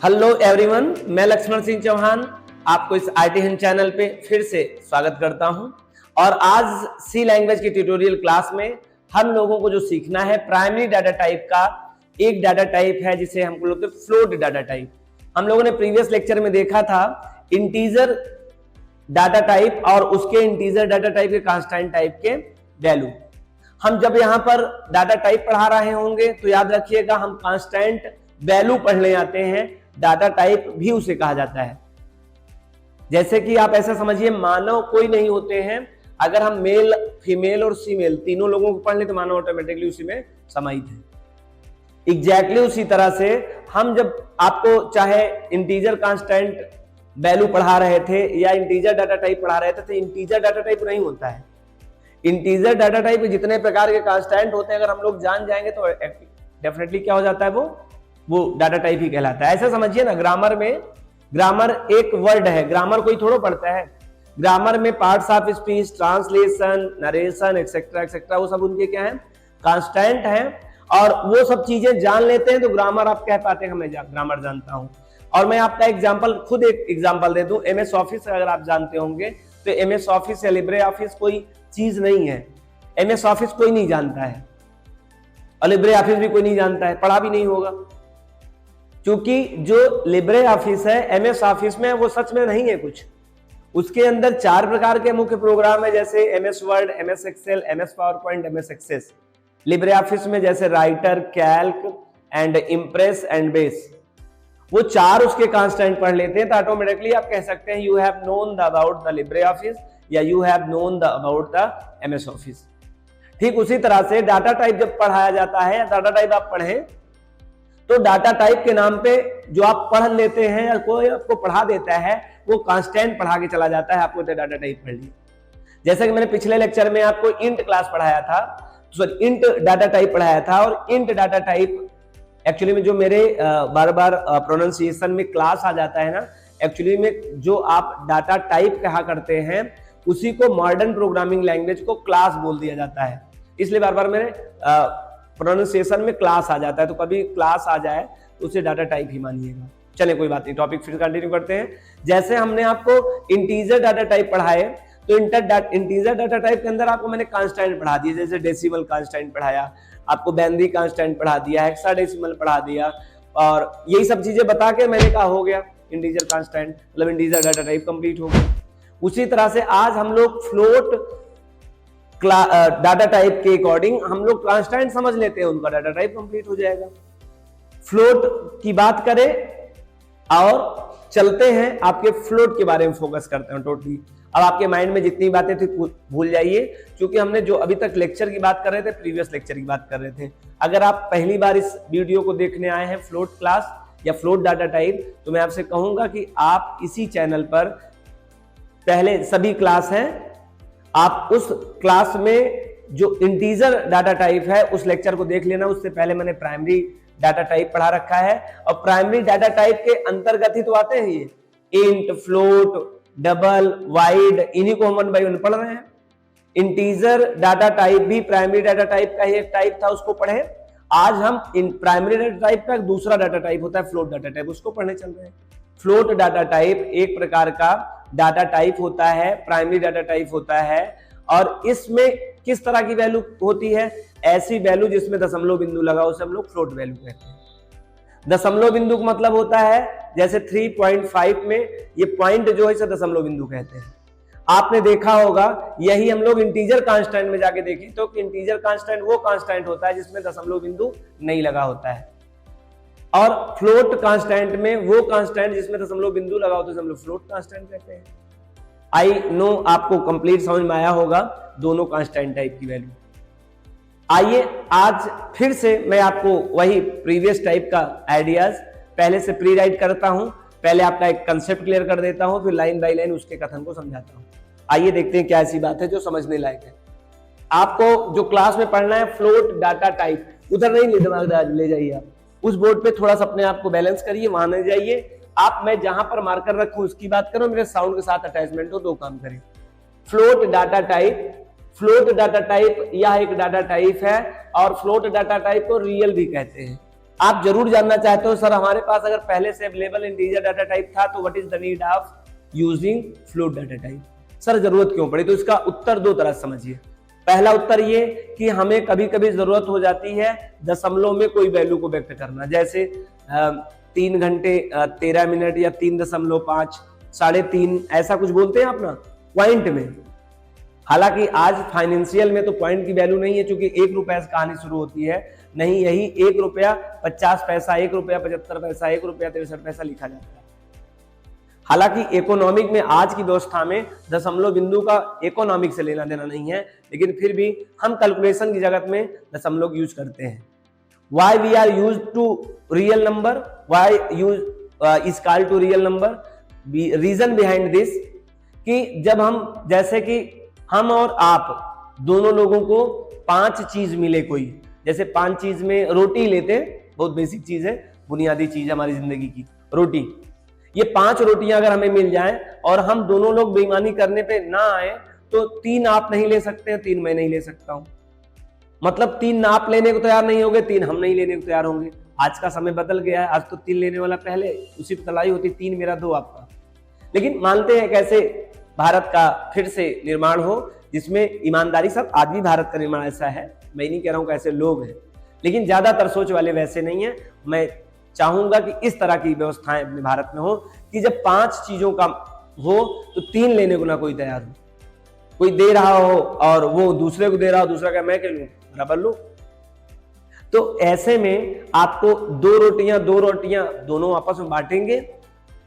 Hello everyone, मैं लक्ष्मण सिंह चौहान आपको इस आईटी हिंद चैनल पे फिर से स्वागत करता हूं। और आज सी लैंग्वेज की ट्यूटोरियल क्लास में हम लोगों को जो सीखना है प्राइमरी डाटा टाइप का एक डाटा टाइप है जिसे हम लोग फ्लोट डाटा टाइप। हम लोगों ने प्रीवियस लेक्चर में देखा था इंटीजर डाटा टाइप और उसके इंटीजर डाटा टाइप के कांस्टेंट टाइप के वैल्यू। हम जब यहां पर डाटा टाइप पढ़ा रहे होंगे तो याद रखिएगा हम कांस्टेंट वैल्यू पढ़ने आते हैं, डाटा टाइप भी उसे कहा जाता है। जैसे कि आप ऐसा समझिए मानव कोई नहीं होते हैं, अगर हम मेल फीमेल और फीमेल तीनों लोगों को पढ़ लें तो मानव ऑटोमेटिकली उसी में समाहित है। एग्जैक्टली उसी तरह से हम जब आपको चाहे इंटीजर कांस्टेंट वैल्यू पढ़ा रहे थे या इंटीजर डाटा टाइप पढ़ा रहे थे तो इंटीजर डाटा टाइप नहीं होता है। इंटीजर डाटा टाइप में जितने प्रकार के कांस्टेंट होते हैं अगर हम लोग जान जाएंगे तो डेफिनेटली क्या हो जाता है, वो डाटा टाइप ही कहलाता है। ऐसा समझिए ना, ग्रामर में ग्रामर एक वर्ड है, ग्रामर कोई थोड़ा पढ़ता है। ग्रामर में parts of speech, translation, narration etcetera etcetera वो सब उनके क्या है, कांस्टेंट हैं। और वो सब चीजें जान लेते हैं तो ग्रामर आप कह पाते हैं मैं ग्रामर जानता हूं। और मैं आपका एग्जांपल खुद एक एग्जांपल दे दूं, एमएस ऑफिस अगर आप जानते होंगे तो एमएस ऑफिस या लिब्रे ऑफिस कोई चीज नहीं है। एमएस ऑफिस कोई नहीं जानता है और लिब्रे ऑफिस भी कोई नहीं जानता है, पढ़ा भी नहीं होगा। क्योंकि जो लिब्रे ऑफिस है एमएस ऑफिस में वो सच में नहीं है कुछ। उसके अंदर 4 प्रकार के मुख्य प्रोग्राम है, जैसे MS Word, MS Excel, MS PowerPoint, MS Access. LibreOffice में जैसे Writer, Calc and Impress and Base, वो 4 उसके कांस्टेंट पढ़ लेते हैं तो ऑटोमेटिकली आप कह सकते हैं you have known the about the Libre Office या you have known the about the MS Office. ठीक उसी तरह से डाटा टाइप जब पढ़ाया जाता है या डाटा टाइप आप पढ़ें तो डाटा टाइप के नाम पे जो आप पढ़ लेते हैं या कोई आपको पढ़ा देता है वो कांस्टेंट पढ़ा के चला जाता है, आपको डाटा टाइप पढ़ लिया। जैसे कि मैंने पिछले लेक्चर में आपको इंट क्लास पढ़ाया था, सॉरी इंट डाटा टाइप पढ़ाया था। और इंट डाटा टाइप एक्चुअली में जो मेरे बार बार प्रोनाउंसिएशन में क्लास आ जाता है ना, एक्चुअली में जो आप डाटा टाइप कहा करते हैं उसी को मॉडर्न प्रोग्रामिंग लैंग्वेज को क्लास बोल दिया जाता है। इसलिए बार बार मेरे प्रोनाउंसिएशन में क्लास आ जाता है, तो कभी क्लास आ जाए तो उसे डाटा टाइप ही मानिएगा। चले कोई बात नहीं, टॉपिक फिर कंटिन्यू करते हैं। जैसे हमने आपको इंटीजर डाटा टाइप पढ़ाए तो इंटीजर डाटा टाइप के अंदर आपको मैंने कांस्टेंट पढ़ा दिए, जैसे डेसिमल कांस्टेंट पढ़ाया, आपको बाइनरी कांस्टेंट पढ़ा दिया, हेक्साडेसिमल पढ़ा दिया, और यही सब चीजें बता के मैंने कहा हो गया इंटीजर कांस्टेंट, मतलब इंटीजर डाटा टाइप कंप्लीट हो गया। उसी तरह से आज हम लोग फ्लोट डाटा टाइप के अकॉर्डिंग हम लोग कांस्टेंट समझ लेते हैं, उनका डाटा टाइप कंप्लीट हो जाएगा। फ्लोट की बात करें और चलते हैं आपके फ्लोट के बारे में फोकस करते हैं टोटली। अब आपके माइंड में जितनी बातें थी भूल जाइए, क्योंकि हमने जो अभी तक लेक्चर की बात कर रहे थे प्रीवियस लेक्चर की बात कर रहे थे। अगर आप पहली बार इस वीडियो को देखने आए हैं फ्लोट क्लास या फ्लोट डाटा टाइप, तो मैं आपसे कहूंगा कि आप इसी चैनल पर पहले सभी क्लास हैं, आप उस क्लास में जो इंटीजर डाटा टाइप है उस लेक्चर को देख लेना। उससे पहले मैंने प्राइमरी डाटा टाइप पढ़ा रखा है, और प्राइमरी डाटा टाइप के अंतर्गत ही तो आते हैं ये इंट, फ्लोट, डबल, वाइड, इन्हीं को हम 1 बाय 1 पढ़ रहे हैं। इंटीजर डाटा टाइप भी प्राइमरी डाटा टाइप का ही एक टाइप था, उसको पढ़े। आज हम इन प्राइमरी डाटा टाइप का दूसरा डाटा टाइप होता है फ्लोट डाटा टाइप, उसको पढ़ने चल रहे हैं। फ्लोट डाटा टाइप एक प्रकार का डाटा टाइप होता है, प्राइमरी डाटा टाइप होता है, और इसमें किस तरह की वैल्यू होती है, ऐसी वैल्यू जिसमें दशमलव बिंदु लगा उसे हम लोग फ्लोट वैल्यू कहते हैं। दशमलव बिंदु का मतलब होता है जैसे 3.5 में ये पॉइंट जो है इसे दशमलव बिंदु कहते हैं। आपने देखा होगा यही हम लोग इंटीजर कांस्टेंट में जाके देखें तो इंटीजर कांस्टेंट वो कांस्टेंट होता है जिसमें दशमलव बिंदु नहीं लगा होता है, और फ्लोट कांस्टेंट में वो कांस्टेंट जिसमें दशमलव बिंदु लगा होता है हम लोग फ्लोट कांस्टेंट कहते हैं। आई नो आपको कंप्लीट समझ में आया होगा दोनों कांस्टेंट टाइप की वैल्यू। आइए आज फिर से मैं आपको वही प्रीवियस टाइप का आइडियाज पहले से प्री राइट करता हूं। पहले आपका एक कंसेप्ट क्लियर कर देता हूं, फिर लाइन बाय लाइन उसके कथन को समझाता हूं। आइए देखते हैं क्या ऐसी बात है जो समझने लायक है। आपको जो क्लास में पढ़ना है फ्लोट डाटा टाइप, उधर नहीं दिमाग ले जाइए, आप उस बोर्ड पे थोड़ा सा अपने आप को बैलेंस करिए, वहां नहीं जाइए। आप मैं जहां पर मार्कर रखूं उसकी बात करो, मेरे साउंड के साथ अटैचमेंट हो, 2 काम करें। Float data type, float data type यह एक डाटा टाइप है, और फ्लोट डाटा टाइप को रियल भी कहते हैं। आप जरूर जानना चाहते हो सर हमारे पास अगर पहले से अवेलेबल इंटीजर डाटा टाइप था तो what is the need of using float data type, sir जरूरत क्यों पड़ी? तो इसका उत्तर दो तरह समझिए। पहला उत्तर ये कि हमें कभी कभी जरूरत हो जाती है दशमलव में कोई वैल्यू को व्यक्त करना, जैसे 3 घंटे 13 मिनट या 3.5 3.5 ऐसा कुछ बोलते हैं अपना पॉइंट में। हालांकि आज फाइनेंशियल में तो पॉइंट की वैल्यू नहीं है, क्योंकि 1 रुपए से कहानी शुरू होती है, नहीं यही 1 रुपया 50 पैसा, 1 रुपया 75 पैसा, 1 रुपया 63 पैसा लिखा जाता है। हालांकि इकोनॉमिक में आज की व्यवस्था में दशमलव बिंदु का इकोनॉमिक से लेना देना नहीं है, लेकिन फिर भी हम कैलकुलेशन की जगत में दशमलव यूज करते हैं। Why we are use to real number, why use is called to real number, reason behind this कि जब हम, जैसे कि हम और आप दोनों लोगों को 5 चीज मिले, कोई जैसे 5 चीज में रोटी लेते, बहुत बेसिक चीज है, बुनियादी चीज हमारी जिंदगी की रोटी। ये 5 रोटियां अगर हमें मिल जाएं और हम दोनों लोग बेईमानी करने पे ना आए तो 3 आप नहीं ले सकते, 3 मैं नहीं ले सकता हूं। मतलब 3 आप लेने को तैयार नहीं होंगे, 3 हम नहीं लेने को तैयार होंगे। आज का समय बदल गया है, आज तो 3 लेने वाला पहले, उसी तलाई होती 3 मेरा 2 आपका। लेकिन मानते हैं कैसे भारत का फिर से निर्माण हो जिसमें ईमानदारी, सब आज भी भारत का निर्माण ऐसा है, मैं नहीं कह रहा हूं कैसे लोग हैं, लेकिन ज्यादातर सोच वाले वैसे नहीं है। मैं चाहूंगा कि इस तरह की व्यवस्थाएं अपने भारत में हो कि जब 5 चीजों का हो तो 3 लेने को ना कोई तैयार हो, कोई दे रहा हो और वो दूसरे को दे रहा हो, दूसरा क्या मैं कह लूं बराबर लो। तो ऐसे में आपको 2 रोटियां दोनों आपस में बांटेंगे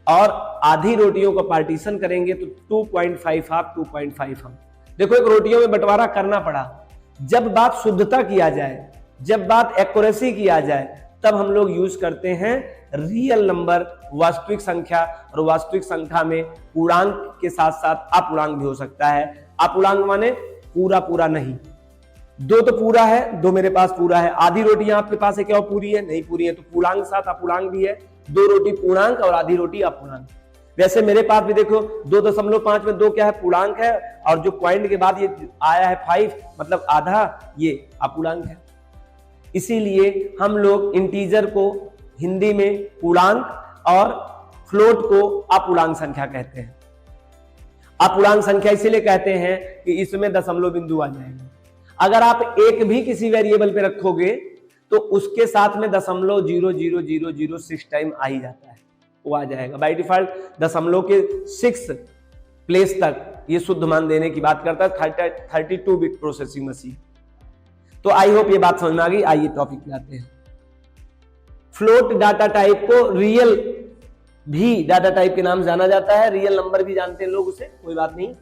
और आधी रोटियों का पार्टीशन करेंगे तो 2.5 हाफ 2.5 हाफ। देखो एक रोटियों में बंटवारा करना पड़ा, जब बात शुद्धता की आ जाए, जब बात एक्यूरेसी की आ जाए, तब हम लोग यूज करते हैं रियल नंबर, वास्तविक संख्या। और वास्तविक संख्या में पूर्णांक के साथ साथ अपूर्णांक भी हो सकता है। अपूर्णांक माने पूरा पूरा नहीं, 2 तो पूरा है, 2 मेरे पास पूरा है, आधी रोटियां आपके पास है क्या पूरी है? नहीं पूरी है, तो पूर्णांक साथ अपूर्णांक भी है, 2 रोटी पूर्णांक और आधी रोटी अपूर्णांक। वैसे मेरे पास भी देखो 2.5 में 2 क्या है? पूर्णांक है, और जो पॉइंट के बाद ये आया है 5 मतलब आधा, ये अपूर्णांक है। इसीलिए हम लोग इंटीजर को हिंदी में पूर्णांक और फ्लोट को अपूर्णांक संख्या कहते हैं। अपूर्णांक संख्या इसीलिए कहते हैं कि इसमें दशमलव बिंदु आ जाएगा। अगर आप एक भी किसी वेरिएबल पे रखोगे तो उसके साथ में दशमलव 0.0006 टाइम आ ही जाता है, वो आ जाएगा बाय डिफॉल्ट। दशमलव के 6 प्लेस तक ये शुद्ध मान देने की बात करता है 32 बिट प्रोसेसिंग मशीन। तो आई होप ये बात समझ में आ गई। आइए टॉपिक पे आते हैं। फ्लोट डाटा टाइप को रियल भी डाटा टाइप के नाम जाना जाता है, रियल नंबर भी जानते हैं लोग उसे, कोई बात नहीं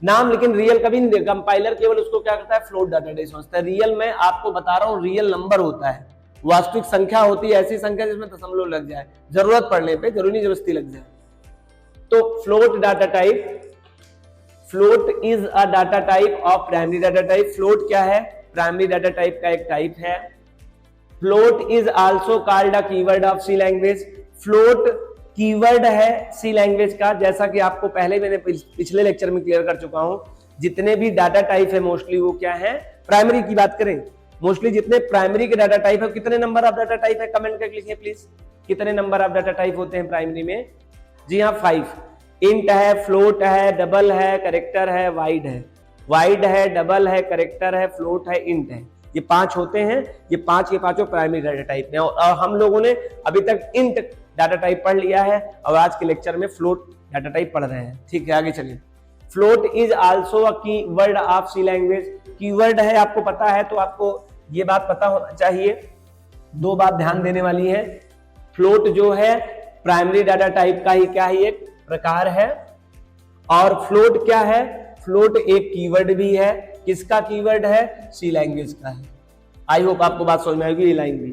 नाम, लेकिन रियल कभी नहीं देगा। कंपाइलर केवल उसको क्या करता है? फ्लोट डाटा टाइप समझता है। रियल में आपको बता रहा हूं रियल नंबर होता है, वास्तविक संख्या होती है ऐसी संख्या जिसमें दशमलव लग जाए, जरूरत पड़ने पे, जरूरी जबरदस्ती लग जाए। तो float data type, float is a data type of primary data type. Float क्या है? प्राइमरी डाटा टाइप का एक टाइप है। Float is also called a keyword of C language. Float keyword है सी लैंग्वेज का, जैसा कि आपको पहले मैंने पिछले लेक्चर में क्लियर कर चुका हूं। जितने भी डाटा टाइप है मोस्टली वो क्या है? प्राइमरी की बात करें, मोस्टली जितने प्राइमरी के डाटा टाइप है, कितने नंबर ऑफ डाटा टाइप है? कमेंट करके लिखिए प्लीज, कितने नंबर ऑफ डाटा टाइप होते हैं प्राइमरी में? जी हाँ 5। इंट है, फ्लोट है, डबल है, कैरेक्टर है, वाइड है। वाइड है, डबल है, कैरेक्टर है, फ्लोट है, इंट है, ये 5 होते हैं। ये 5 के 5 प्राइमरी डाटा टाइप हैं। और हम लोगों ने अभी तक इंट डाटा टाइप पढ़ लिया है और आज के लेक्चर में फ्लोट डाटा टाइप पढ़ रहे हैं। ठीक है, आगे चलिए। Float is also a keyword of C language. Keyword है, आपको पता है तो आपको ये बात पता होना चाहिए। 2 बात ध्यान देने वाली है। फ्लोट जो है प्राइमरी डाटा टाइप का ही क्या ही एक प्रकार है, और फ्लोट क्या है? फ्लोट एक कीवर्ड भी है। किसका कीवर्ड है? सी लैंग्वेज का है। आई होप आपको बात समझ में आएगी। ये लाइन भी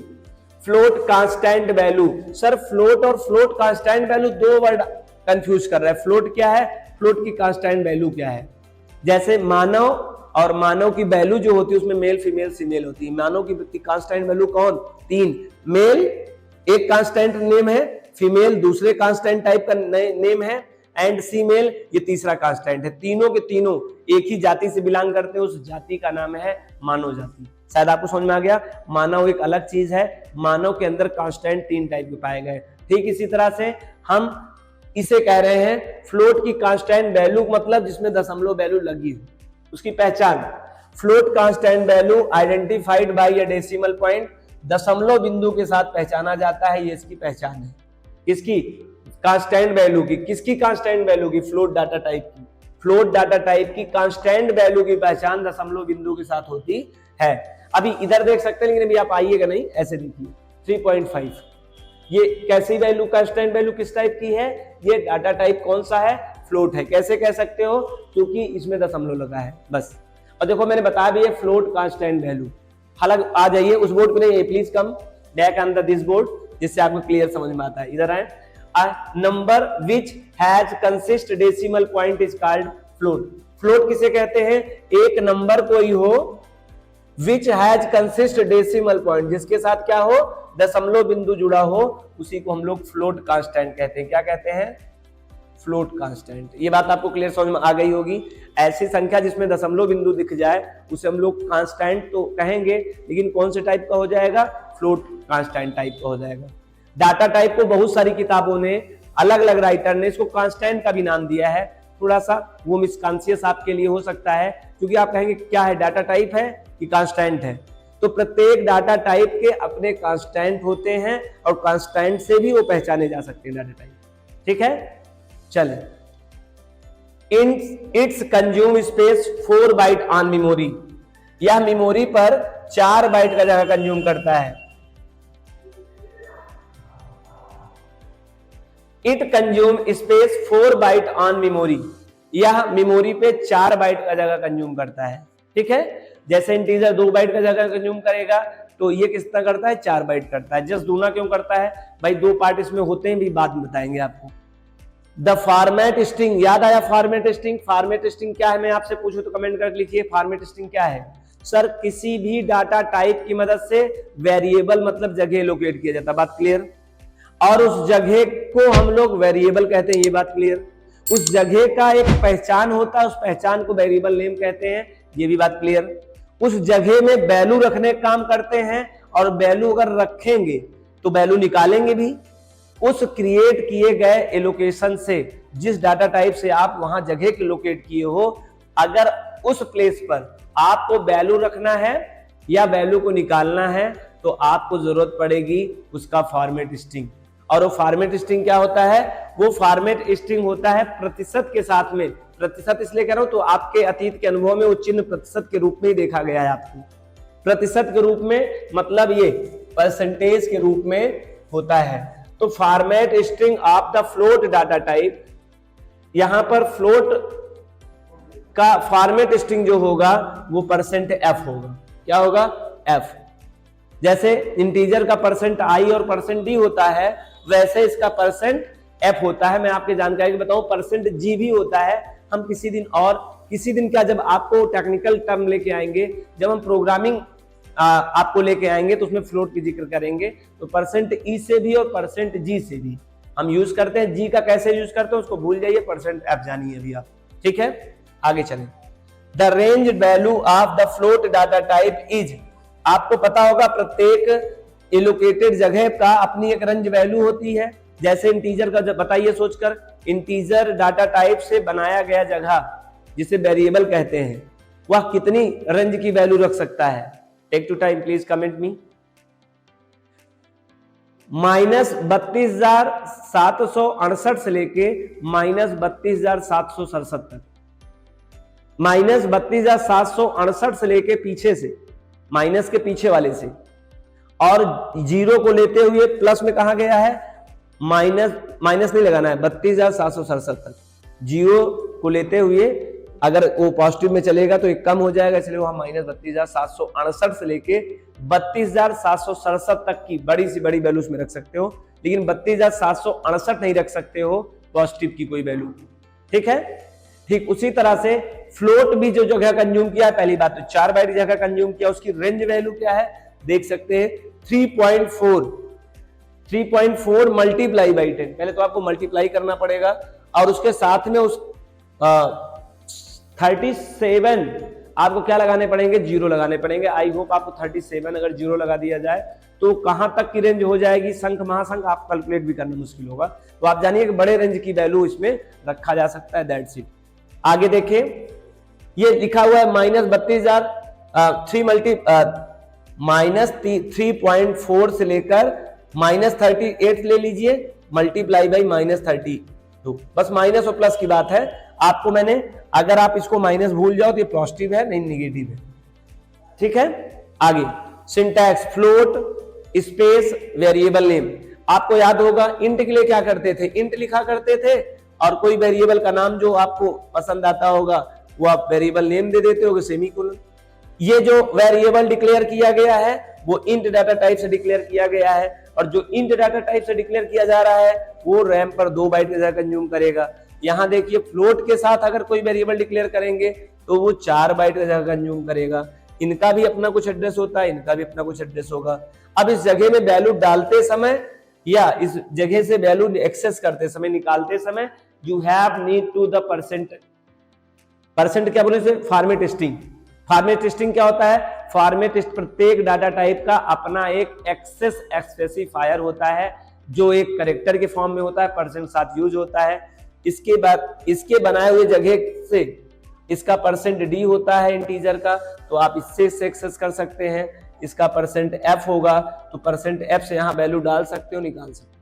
float constant value. Sir float और float constant value 2 word confuse कर रहा है। फ्लोट क्या है? फ्लोट की कांस्टेंट वैल्यू क्या है? जैसे मानव और मानव की वैल्यू जो होती है उसमें मेल फीमेल फीमेल होती है। मानव की कांस्टेंट वैल्यू कौन? 3। मेल एक कांस्टेंट नेम है, फीमेल दूसरे कांस्टेंट टाइप का नेम है, एंड फीमेल ये तीसरा कांस्टेंट है। तीनों के तीनों एक ही जाति से बिलोंग करते हैं, उस जाति का नाम है मानव जाति। शायद आपको समझ में आ गया। मानव एक अलग चीज है, मानव के अंदर कांस्टेंट 3 टाइप के पाए गए। ठीक इसी तरह से हम इसे कह रहे हैं फ्लोट की कांस्टेंट वैल्यू, मतलब जिसमें दशमलव वैल्यू लगी हो, उसकी पहचान। Float constant value identified by a decimal point, दशमलव बिंदु के साथ पहचाना जाता है, ये इसकी पहचान है। किसकी? कांस्टेंट वैल्यू की। किसकी कांस्टेंट वैल्यू की? फ्लोट डाटा टाइप की। फ्लोट डाटा टाइप की कांस्टेंट वैल्यू की पहचान दशमलव बिंदु के साथ होती है। अभी इधर देख सकते हैं, लेकिन अभी आप आइएगा नहीं, ऐसे देखिए 3.5, ये कैसी वैल्यू, कांस्टेंट वैल्यू किस टाइप की है? ये डाटा टाइप कौन सा है? फ्लोट है। कैसे कह सकते हो? क्योंकि इसमें दशमलव लगा है, बस। और देखो मैंने बताया भी है फ्लोट कांस्टेंट वैल्यू। हालांकि आ जाइए उस बोर्ड पे नहीं, please come back on the this board, जिससे आपको क्लियर समझ में आता है। इधर आए। Number which has consist decimal point is called float. Float किसे कहते हैं? एक नंबर कोई हो which has consist decimal point, जिसके साथ क्या हो? दशमलव बिंदु जुड़ा हो, उसी को हम लोग फ्लोट कांस्टेंट कहते हैं। क्या कहते हैं? Float constant. ये बात आपको क्लियर समझ में आ गई होगी। ऐसी संख्या जिसमें दशमलव बिंदु दिख जाए उसे हम लोग कांस्टेंट तो कहेंगे, लेकिन कौन से टाइप का हो जाएगा? फ्लोट कांस्टेंट टाइप का हो जाएगा। डाटा टाइप को बहुत सारी किताबों ने, अलग अलग राइटर ने इसको कांस्टेंट का भी नाम दिया है। थोड़ा सा वो मिसकॉन्शियस आपके लिए हो सकता है, क्योंकि आप कहेंगे क्या है, डाटा टाइप है कि कांस्टेंट है? तो प्रत्येक डाटा टाइप के अपने कांस्टेंट होते हैं, और कांस्टेंट से भी वो पहचाने जा सकते हैं डाटा टाइप। ठीक है, चले। It's consume space 4 byte on memory. यह मेमोरी पर 4 बाइट का जगह कंज्यूम करता है। It consume space 4 byte on memory. यह मेमोरी पे 4 बाइट का जगह कंज्यूम करता है। ठीक है, जैसे इंटीजर 2 बाइट का जगह कंज्यूम करेगा, तो ये कितना करता है? 4 बाइट करता है। जस्ट दूना क्यों करता है भाई? 2 पार्ट इसमें होते हैं, भी बाद में बताएंगे आपको। द फॉर्मेट स्ट्रिंग, याद आया फॉर्मेट स्ट्रिंग? फॉर्मेट स्ट्रिंग क्या है? मैं आपसे पूछूं तो कमेंट कर लिखिए, फॉर्मेट स्ट्रिंग क्या है? सर, किसी भी डाटा टाइप की मदद से वेरिएबल मतलब जगह लोकेट किया जाता है। बात क्लियर? और उस जगह को हम लोग वेरिएबल कहते हैं, ये बात क्लियर? उस जगह का एक पहचान होता है, उस पहचान को वेरिएबल नेम कहते हैं, ये भी बात क्लियर? उस जगह में वैल्यू रखने का काम करते हैं, और वैल्यू अगर रखेंगे तो वैल्यू निकालेंगे भी। उस क्रिएट किए गए एलोकेशन से, जिस डाटा टाइप से आप वहां जगह के लोकेट किए हो, अगर उस प्लेस पर आपको वैल्यू रखना है या वैल्यू को निकालना है, तो आपको जरूरत पड़ेगी उसका फॉर्मेट स्ट्रिंग। और वो फॉर्मेट स्ट्रिंग क्या होता है? वो फॉर्मेट स्ट्रिंग होता है प्रतिशत के साथ में। प्रतिशत इसलिए कह रहा हूं, तो आपके अतीत के अनुभव में वो चिन्ह प्रतिशत के रूप में ही देखा गया है आपको। प्रतिशत के रूप में मतलब ये परसेंटेज के रूप में होता है। तो format string of the float data type, यहां पर फ्लोट का फॉर्मेट स्ट्रिंग जो होगा वो %f होगा। क्या होगा? f। जैसे इंटीजर का %i और %d होता है, वैसे इसका %f होता है। मैं आपके जानकारी को बताऊं, %g भी होता है। हम किसी दिन क्या, जब आपको टेक्निकल टर्म लेके आएंगे, जब हम प्रोग्रामिंग आपको लेके आएंगे, तो उसमें फ्लोट की जिक्र करेंगे। तो %e से भी और %g से भी हम यूज करते हैं। g का कैसे यूज करते हैं उसको भूल जाइए, %f जानिए अभी आप। ठीक है, आगे चलें। The range value of the float data type is, आपको पता होगा प्रत्येक एलोकेटेड जगह का अपनी एक रेंज वैल्यू होती है। जैसे इंटीजर का, बताइए सोचकर, इंटीजर डाटा टाइप से बनाया गया जगह जिसे वेरिएबल कहते हैं, वह कितनी रेंज की वैल्यू रख सकता है? Take two time please comment me. -32,768 से लेके -32,767 तक। -32,768 से लेके पीछे से, माइनस के पीछे वाले से, और जीरो को लेते हुए प्लस में कहा गया है, माइनस नहीं लगाना है, 32,767 तक। जीरो को लेते हुए अगर वो पॉजिटिव में चलेगा तो एक कम हो जाएगा, इसलिए वहां -32,768 से लेके 32,767 तक की बड़ी से बड़ी वैल्यूज में रख सकते हो, लेकिन 32,768 नहीं रख सकते हो पॉजिटिव की कोई वैल्यू। ठीक है, ठीक उसी तरह से फ्लोट भी जो जगह कंज्यूम किया है, पहली बात तो 4 बाइट जगह कंज्यूम किया, उसकी रेंज वैल्यू क्या है देख सकते हैं, 3.4 मल्टीप्लाई बाई 10। पहले तो आपको मल्टीप्लाई करना पड़ेगा, और उसके साथ में उस 37 आपको क्या लगाने पड़ेंगे, 0 लगाने पड़ेंगे। आई होप आपको 37 अगर 0 लगा दिया जाए तो कहां तक की रेंज हो जाएगी, शंख महाशंख आपको कैलकुलेट भी करना मुश्किल होगा। तो आप जानिए कि बड़े रेंज की वैल्यू इसमें रखा जा सकता है, दैट्स इट। आगे देखिए, ये लिखा हुआ है -3.4 से लेकर -38 ले लीजिए, मल्टीप्लाई बाई -32। बस माइनस और प्लस की बात है। आपको मैंने, अगर आप इसको माइनस भूल जाओ तो ये पॉजिटिव है, नहीं नेगेटिव है, ठीक है। आगे syntax, float space variable name. आपको याद होगा इंट के लिए क्या करते थे, इंट लिखा करते थे, और कोई वेरिएबल का नाम जो आपको पसंद आता होगा वो आप वेरिएबल नेम दे देते होगे, सेमीकोलन। ये जो वेरिएबल डिक्लेयर किया गया है वो इंट डाटा टाइप से डिक्लेयर किया गया है, और जो इंट डाटा टाइप से डिक्लेयर किया जा रहा है वो रैम पर 2 बाइट की जगह कंज्यूम करेगा। यहां देखिए, फ्लोट के साथ अगर कोई वेरिएबल डिक्लेयर करेंगे तो वो 4 बाइट की जगह कंज्यूम करेगा। इनका भी अपना कुछ एड्रेस होता है, इनका भी अपना कुछ एड्रेस होगा। अब इस जगह में वैल्यू डालते समय या इस जगह से वैल्यू एक्सेस करते समय, निकालते समय, you have need to the percent क्या बोले से, फॉर्मेट स्ट्रिंग। फॉर्मेट स्ट्रिंग क्या होता है, फॉर्मेट प्रत्येक डाटा टाइप का अपना एक एक्सेस स्पेसिफायर होता है जो एक कैरेक्टर के फॉर्म में होता है, परसेंट साथ यूज होता है। इसके बाद इसके बनाए हुए जगह से इसका %d होता है इंटीजर का, तो आप इससे एक्सेस कर सकते हैं। इसका %f होगा तो %f से यहां वैल्यू डाल सकते हो, निकाल सकते हो।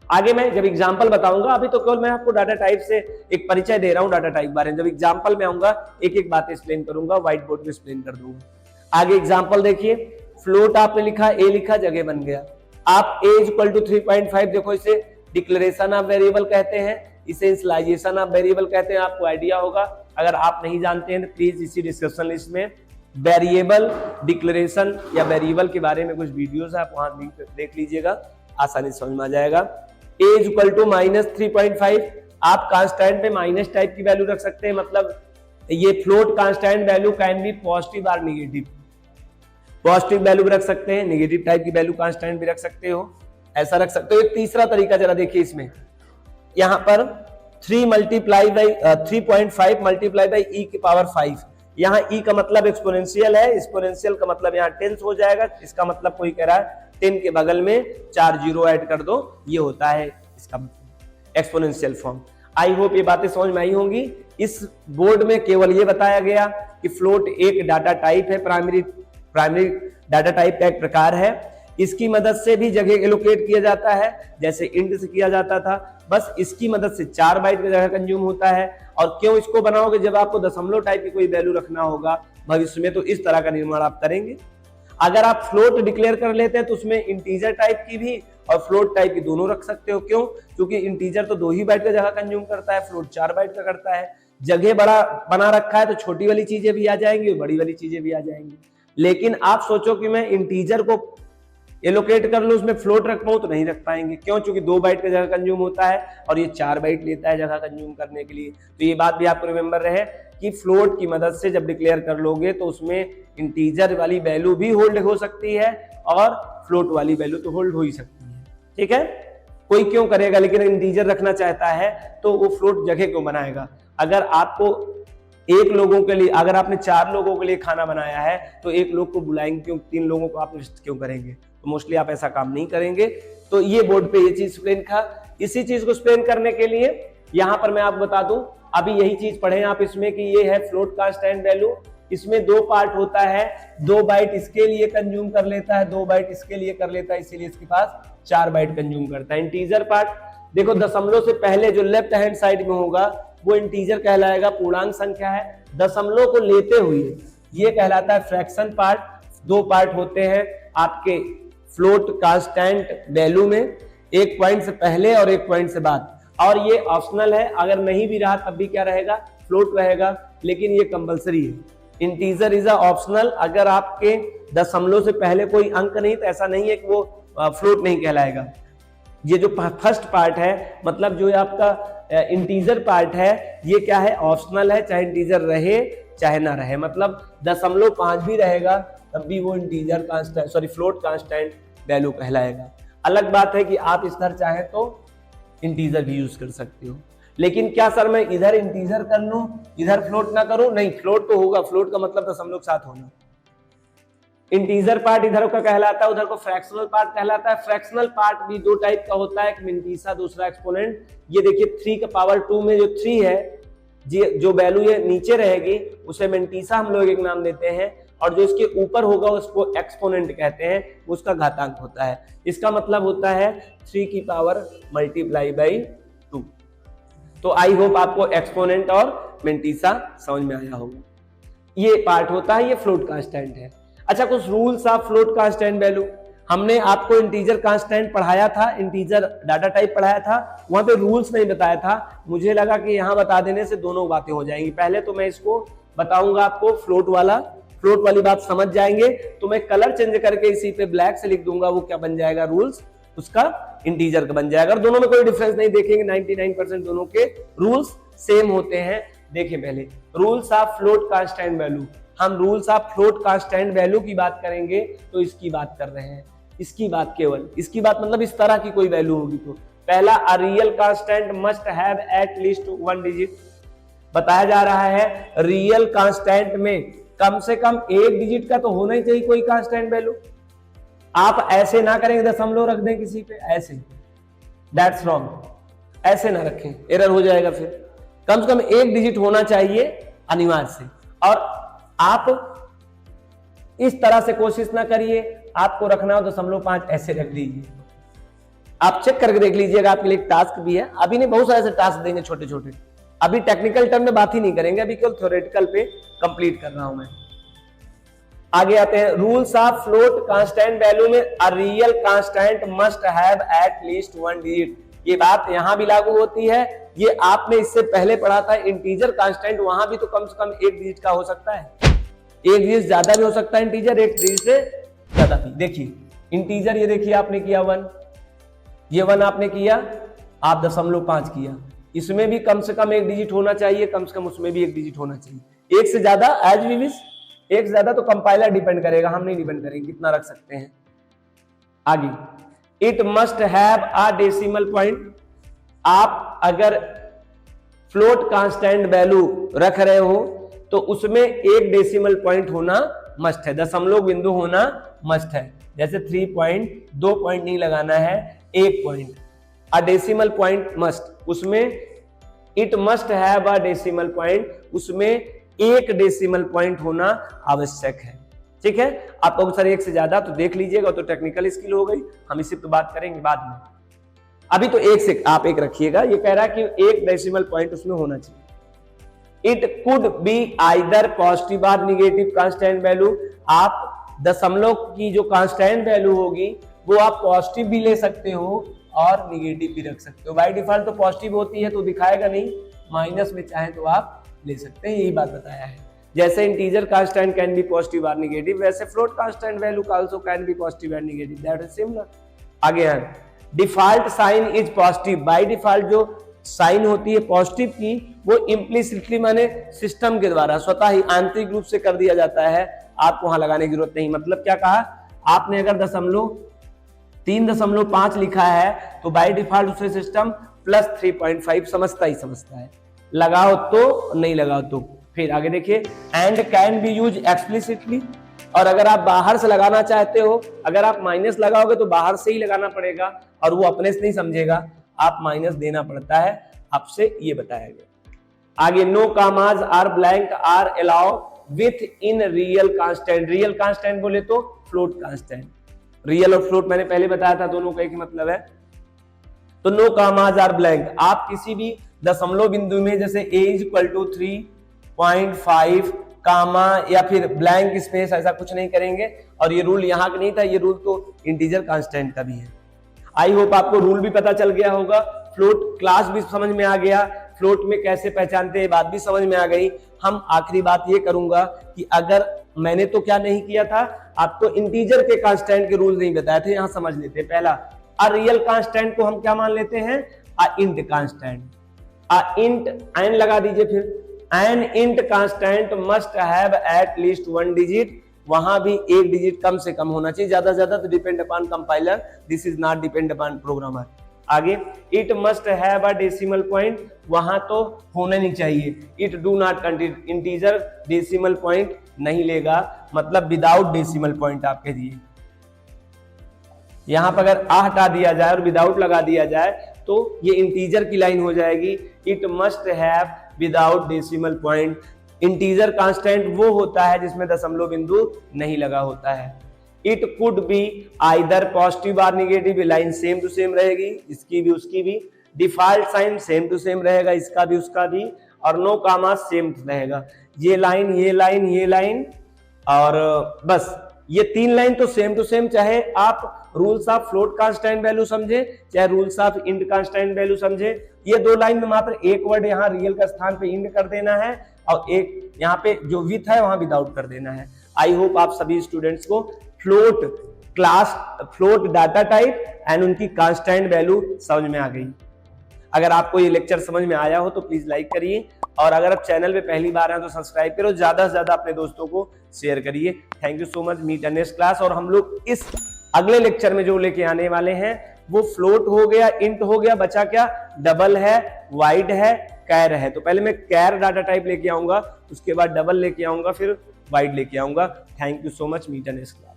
आगे मैं जब एग्जांपल बताऊंगा, अभी तो केवल मैं आपको डाटा टाइप से एक परिचय दे रहा हूं डाटा टाइप बारे में। जब एग्जांपल में आऊंगा एक एक बात एक्सप्लेन करूंगा, व्हाइट बोर्ड में एक्सप्लेन कर दूंगा। आगे एग्जांपल देखिए, फ्लोट आपने लिखा, ए लिखा, जगह बन गया। आप a = 3.5 देखो, इसे डिक्लेरेशन ऑफ वेरिएबल कहते हैं, इसे इनिशियलाइजेशन ऑफ वेरिएबल कहते हैं। आपको आइडिया होगा, अगर आप नहीं जानते हैं तो प्लीज इसी डिस्क्रिप्शन लिस्ट में वेरिएबल डिक्लेरेशन या वेरिएबल के बारे में कुछ वीडियोस है, आप वहां लिंक देख लीजिएगा, आसानी से समझ में आ जाएगा। a = -3.5, आप कांस्टेंट पे माइनस टाइप की वैल्यू रख सकते हैं, मतलब ये float constant value can be positive और नेगेटिव। पॉजिटिव वैल्यू भी रख सकते हैं, नेगेटिव टाइप की वैल्यू कांस्टेंट भी रख सकते हो, ऐसा रख सकते हो। एक तीसरा तरीका जरा देखिए, इसमें यहां पर 3.5 मल्टीप्लाई बाई e⁵ यहाँ e का मतलब एक्सपोनेंशियल है, एक्सपोनेंशियल का मतलब यहाँ टेंस हो जाएगा। इसका मतलब कोई कह रहा है 10 के बगल में 4 जीरो ऐड कर दो, ये होता है इसका एक्सपोनेंशियल फॉर्म। आई होप ये बातें समझ में आई होंगी। इस बोर्ड में केवल ये बताया गया कि फ्लोट एक डाटा टाइप है, प्राइमरी डाटा टाइप का एक प्रकार है। इसकी मदद से भी जगह एलोकेट किया जाता है, जैसे इंट से किया जाता था, बस इसकी मदद से 4 बाइट की जगह कंज्यूम होता है। और क्यों इसको बनाओगे, जब आपको दशमलव टाइप की कोई वैल्यू रखना होगा भविष्य में, तो इस तरह का निर्माण आप करेंगे। अगर आप फ्लोट डिक्लेयर कर लेते हैं तो उसमें इंटीजर टाइप की भी और फ्लोट टाइप की दोनों रख सकते हो। क्यों, क्योंकि इंटीजर तो 2 ही बाइट का जगह कंज्यूम करता है, फ्लोट 4 बाइट का करता है। जगह बड़ा बना रखा है तो छोटी वाली चीजें भी आ जाएंगी और बड़ी वाली चीजें भी आ जाएंगी। लेकिन आप सोचो कि मैं इंटीजर को एलोकेट कर लूं, उसमें फ्लोट रख पाऊं, तो नहीं रख पाएंगे। क्यों, क्योंकि 2 बाइट का जगह कंज्यूम होता है और ये 4 बाइट लेता है जगह कंज्यूम करने के लिए। तो ये बात भी आपको रिमेंबर रहे कि फ्लोट की मदद से जब डिक्लेयर कर लोगे तो उसमें इंटीजर वाली वैल्यू भी होल्ड हो सकती है और फ्लोट वाली वैल्यू तो होल्ड हो ही सकती है। ठीक है, कोई क्यों करेगा, लेकिन इंटीजर रखना चाहता है तो वो फ्लोट जगह क्यों बनाएगा। अगर आपको एक लोगों के लिए, अगर आपने 4 लोगों के लिए खाना बनाया है तो एक लोग को बुलाएंगे क्यों, 3 लोगों को आप लिस्ट क्यों करेंगे। तो मोस्टली आप ऐसा काम नहीं करेंगे। तो ये बोर्ड पे ये चीज एक्सप्लेन था। इसी चीज को एक्सप्लेन करने के लिए यहां पर मैं आपको बता दूं, अभी यही चीज पढ़े आप इसमें कि ये है फ्लोट कांस्टेंट वैल्यू। इसमें 2 पार्ट होता है, 2 बाइट इसके लिए कंज्यूम कर लेता है, 2 बाइट इसके लिए कर लेता है, इसीलिए इसके पास 4 बाइट कंज्यूम करता है। इंटीजर पार्ट देखो, दशमलव से पहले जो लेफ्ट हैंड साइड में होगा वो इंटीजर कहलाएगा, पूर्णांक संख्या है। दशमलव को लेते हुए ये कहलाता है फ्रैक्शन पार्ट। 2 पार्ट होते हैं आपके फ्लोट कांस्टेंट वैल्यू में, एक पॉइंट से पहले और एक पॉइंट से बाद। और ये ऑप्शनल है, अगर नहीं भी रहा तब भी क्या रहेगा, फ्लोट रहेगा, लेकिन ये कंपलसरी है। Integer is optional. अगर आपके दशमलव से पहले कोई अंक नहीं तो ऐसा नहीं है कि वो फ्लोट नहीं कहलाएगा। ये जो फर्स्ट पार्ट है, मतलब जो आपका इंटीजर पार्ट है, ये क्या है, ऑप्शनल है, चाहे इंटीजर रहे चाहे ना रहे। मतलब 0.5 भी रहेगा तब भी वो integer constant, sorry float constant value कहलाएगा। अलग बात है कि आप इस तरह चाहे तो इंटीजर भी यूज कर सकते हो। लेकिन क्या सर मैं इधर इंटीजर कर लूं, इधर फ्लोट ना करूं? नहीं, फ्लोट तो होगा, फ्लोट का मतलब दशमलव के साथ होना। इंटीजर पार्ट इधर का कहलाता है, उधर को फ्रैक्शनल पार्ट कहलाता है। फ्रैक्शनल पार्ट भी दो टाइप का होता है, एक मिंटीसा, दूसरा एक्सपोनेंट। ये देखिए 3 का पावर 2 में जो 3 है, जो वैल्यू ये नीचे रहेगी उसे मिंटीसा हम लोग एक नाम देते हैं, और जो इसके ऊपर होगा उसको एक्सपोनेंट कहते हैं, उसका घातांक होता है। इसका मतलब होता है 3 की पावर मल्टीप्लाई बाई 2। तो आई होप आपको एक्सपोनेंट और मिंटीसा समझ में आया होगा। ये पार्ट होता है, ये फ्लोट कांस्टेंट है। अच्छा, कुछ rules of float constant value. हमने आपको इंटीजर कांस्टेंट पढ़ाया था, इंटीजर डाटा टाइप पढ़ाया था, वहां पे रूल्स नहीं बताया था। मुझे लगा कि यहां बता देने से दोनों बातें हो जाएंगी। पहले तो मैं इसको बताऊंगा आपको, फ्लोट वाली बात समझ जाएंगे, तो मैं कलर चेंज करके इसी पे ब्लैक से लिख दूंगा, वो क्या बन जाएगा, रूल्स उसका इंटीजर का बन जाएगा। और दोनों में कोई डिफरेंस नहीं देखेंगे, 99% दोनों के रूल्स सेम होते हैं। देखिए पहले rules of float constant value. हम rules of float constant value की बात करेंगे तो इसकी बात कर रहे हैं, इसकी बात, केवल इसकी बात, मतलब इस तरह की कोई वैल्यू होगी तो। पहला, अ real constant must have at least 1 digit. बताया जा रहा है रियल कांस्टेंट में कम से कम 1 डिजिट का तो होना ही चाहिए कोई कांस्टेंट वैल्यू। आप ऐसे ना करेंगे, दशमलव रख दें किसी पे, ऐसे, दैट्स रॉन्ग, ऐसे ना रखें, एरर हो जाएगा। फिर कम से कम 1 डिजिट होना चाहिए अनिवार्य से। और आप इस तरह से कोशिश ना करिए, आपको रखना हो 0.5 ऐसे रख दीजिए। आप चेक करके देख लीजिएगा, आपके लिए एक टास्क भी है। अभी नहीं, बहुत सारे ऐसे टास्क देंगे छोटे छोटे। अभी टेक्निकल टर्म में बात ही नहीं करेंगे, अभी केवल थ्योरेटिकल पे कंप्लीट कर रहा हूं मैं। आगे आते हैं, rules of float constant value में a real constant must have at least 1 digit. ये बात यहां भी लागू होती है, ये आपने इससे पहले पढ़ा था इंटीजर कांस्टेंट, वहां भी तो कम से कम 1 डिजिट का हो सकता है, 1 डिजिट ज्यादा भी हो सकता है इंटीजर, 1 डिजिट से ज्यादा भी। देखिए इंटीजर, ये देखिए आपने किया 1, ये 1 आपने किया, आप 0.5 किया, इसमें भी कम से कम 1 डिजिट होना चाहिए, कम से कम उसमें भी 1 डिजिट होना चाहिए। 1 से ज्यादा एज वी विश, 1 से ज्यादा तो कंपाइलर डिपेंड करेगा, हम नहीं डिपेंड करेंगे कितना रख सकते हैं। आगे, it must have a decimal point. आप अगर फ्लोट कांस्टेंट वैल्यू रख रहे हो तो उसमें 1 डेसिमल पॉइंट होना मस्ट है, दशमलव बिंदु होना मस्ट है। जैसे 3 पॉइंट, 2 पॉइंट नहीं लगाना है, 1 point. A decimal point must, उसमें it must have a decimal point, उसमें 1 डेसिमल पॉइंट होना आवश्यक है। ठीक है, आप लोग सर 1 से ज्यादा तो देख लीजिएगा, तो टेक्निकल स्किल हो गई, हम इसी पे बात करेंगे बाद में। अभी तो 1 से आप 1 रखिएगा। ये कह रहा है कि 1 डेसिमल पॉइंट उसमें होना चाहिए। It could be either positive और निगेटिव कांस्टेंट वैल्यू। आप दशमलव की जो कांस्टेंट वैल्यू होगी वो आप पॉजिटिव भी ले सकते हो और निगेटिव भी रख सकते हो। बाय डिफॉल्ट तो पॉजिटिव होती है तो दिखाएगा नहीं, माइनस में चाहे तो आप ले सकते हैं, यही बात बताया है। जैसे integer constant can be positive और निगेटिव, वैसे float constant value also can be positive and negative, that is similar. आगे है, default sign is positive. By default जो साइन होती है पॉजिटिव की, वो इम्प्लिसिटली माने सिस्टम के द्वारा स्वतः ही आंतरिक रूप से कर दिया जाता है, आपको वहां लगाने की जरूरत नहीं। मतलब क्या कहा आपने, अगर 3.5 लिखा है तो बाय डिफॉल्ट उसे सिस्टम प्लस 3.5 समझता ही समझता है, लगाओ तो नहीं लगाओ तो। फिर आगे देखिए, and can be use explicitly. और अगर आप बाहर से लगाना चाहते हो, अगर आप माइनस लगाओगे तो बाहर से ही लगाना पड़ेगा और वो अपने से नहीं समझेगा, आप माइनस देना पड़ता है, आपसे ये बताया गया। आगे, no commas are blank are allow within real constant. Real constant बोले तो फ्लोट कांस्टेंट, रियल और फ्लोट मैंने पहले बताया था, दोनों का एक ही मतलब है। तो नो कामाज आर ब्लैंक, आप किसी भी दशमलव बिंदु में जैसे a = 3.5 कामा या फिर ब्लैंक स्पेस ऐसा कुछ नहीं करेंगे। और ये रूल यहाँ का नहीं था, ये रूल तो इंटीजर कांस्टेंट का भी है। आई होप आपको रूल भी पता चल गया होगा, फ्लोट क्लास भी समझ में आ गया, फ्लोट में कैसे पहचानते हैं बात भी समझ में आ गई। हम आखिरी बात ये करूंगा कि अगर मैंने तो क्या नहीं किया था, आपको इंटीजर के कांस्टेंट के रूल नहीं बताए थे, यहां समझ लेते हैं। पहला, अ रियल कांस्टेंट को हम क्या मान लेते हैं, a int constant. A int, an लगा दीजिए, फिर an int constant must have at least 1 digit. वहां भी 1 डिजिट कम से कम होना चाहिए, ज्यादा से ज्यादा तो depend upon compiler, this is not depend upon programmer. आगे it must have a decimal point, वहां तो होना नहीं चाहिए। It do not contain, integer decimal point नहीं लेगा, मतलब विदाउट डेसिमल पॉइंट आप कह दिए। यहां पर अगर आ हटा दिया जाए और विदाउट लगा दिया जाए तो ये इंटीजर की लाइन हो जाएगी। It must have without decimal point. Integer constant वो होता है जिसमें दशमलव बिंदु नहीं लगा होता है। It could be either positive और negative, line same to same रहेगी, इसकी भी उसकी भी। Default sign same to same रहेगा, इसका भी उसका भी। और नो कामा सेम रहेगा, ये लाइन ये लाइन ये लाइन और बस ये 3 लाइन तो सेम टू सेम, चाहे आप rules of float constant value समझे चाहे rules of int constant value समझे। ये 2 लाइन में मात्र एक वर्ड यहाँ रियल का स्थान पे इंट कर देना है और एक यहाँ पे जो विथ है वहां विदाउट कर देना है। आई होप आप सभी स्टूडेंट्स को float class, float data type and उनकी कांस्टेंट वैल्यू समझ में आ गई। अगर आपको ये लेक्चर समझ में आया हो तो प्लीज लाइक करिए, और अगर आप चैनल पे पहली बार हैं तो सब्सक्राइब करो, ज्यादा से ज्यादा अपने दोस्तों को शेयर करिए। Thank you so much, meet next class. और हम लोग इस अगले लेक्चर में जो लेके आने वाले हैं वो फ्लोट हो गया, इंट हो गया, बचा क्या, डबल है, वाइड है, कैर है। तो पहले मैं कैर डाटा टाइप लेके आऊंगा, उसके बाद डबल लेके आऊंगा, फिर वाइड लेके आऊंगा। Thank you so much, meet next class.